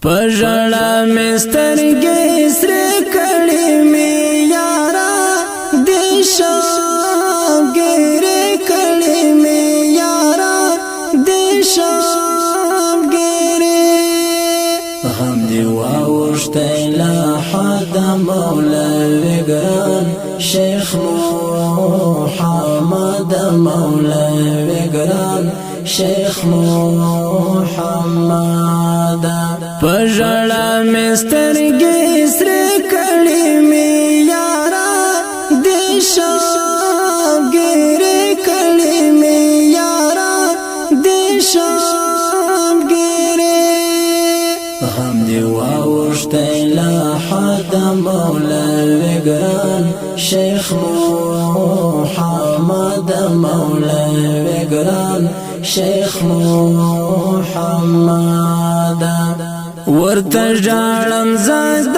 پژړا مسترګې سره کړې مې یارا دیشا ګره کړې مې یارا دیشا ګره هم دی واوښته لا حد مولوی ګران شیخ محمد مولوی ګران شیخ محمد پژړا مسترګې سره کړې مې یارا دیشا ګره کړې مې یارا دیشا ګره هم دی واوښته لا حد مولوی ګران شیخ محمد مولوی ګران شیخ محمد ورته ژړم زاد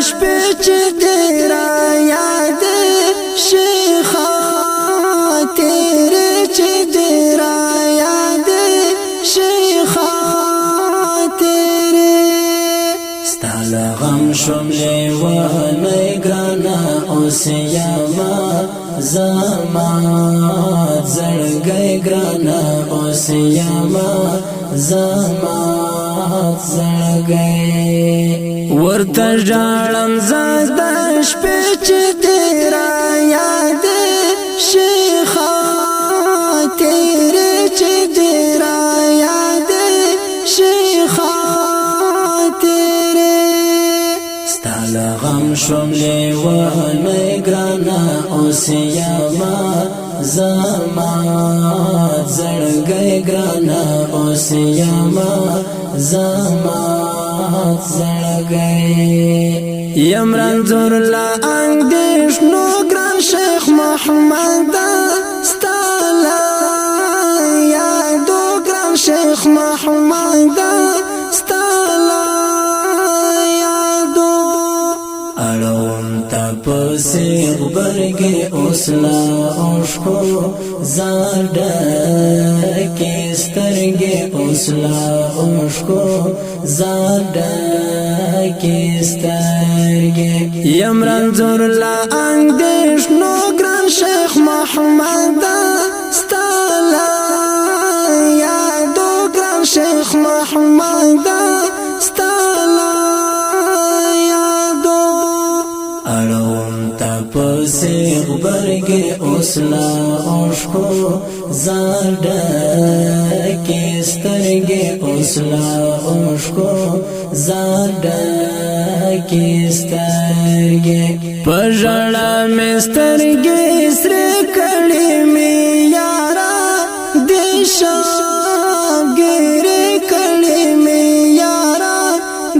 شپې چې دې را یاد شیخه تیرې چې دې را یاد شیخه تیرې ستا له غم شوم لیونی ګرانه اوس یما زما زړګی ګرانه اوس یما زما زړګی ورته ژړم زاد شپې چې دې را یاد شیخه تیرې چې دې را یاد شیخه تیرې ستا له غم شوم لیونی ګرانه اوس یما زما زړګی ګرانه اوس یما زما زړګی یم رنځور لا اندېښنو ګران شیخ محمد ستا له یادو ګران شیخ محمد ستا له یادو اړوم تا پسې غبرګې اوس لا اوښکو زاډکې سترګې اوس لا اوښکو زاډکې سترګې یم رنځور لا اندېښنو ګران شیخ محمد ستا له یادو ګران شیخ محمد ستا له یادو اړوم تا پسې غبرګې اوس لا اوښکو زاډکې سترګې اوس لا اوښکو زاډکې سترګې پژړا مسترګې سره کړې مې یارا دیشا ګره کړې مې یارا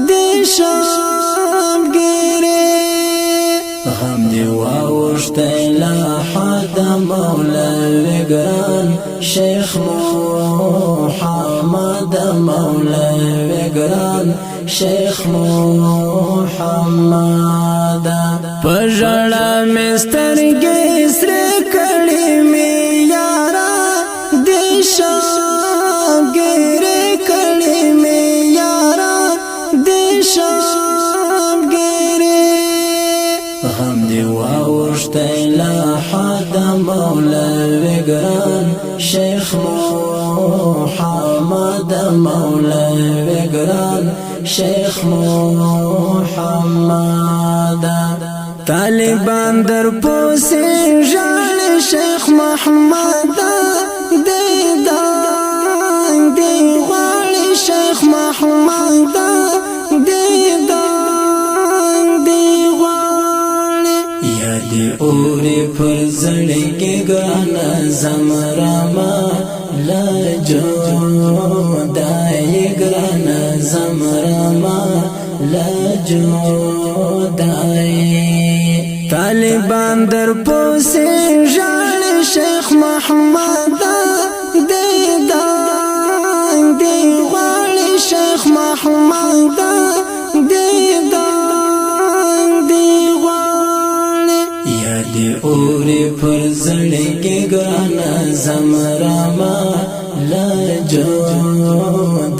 دیشا هم دی واوښته لا حد مولوی ګران شیخ محمد مولوی ګران شیخ محمد پژړا مسترګې سره کړې مې یارا دیشا ګره کړې مې یارا دیشا هم دی واوښته لا حد مولوی ګران شیخ محمد مولوی ګران شیخ محمد طالبان در پوسې ژاړي شیخ محمد دیدان دی غواړي شیخ محمد دی اوری پر زړګي ګرانه زمرما لجو دای ګرانه زمرما لجو دای طالبان در پوسې ژاړي شیخ محمد دیدان دی غواړي شیخ محمد دی اوری پر زړګي ګرانه زمرما لجو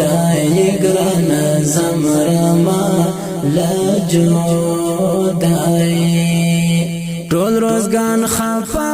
دای ګرانه زمرما مرما لجودای ټول روزګان خفا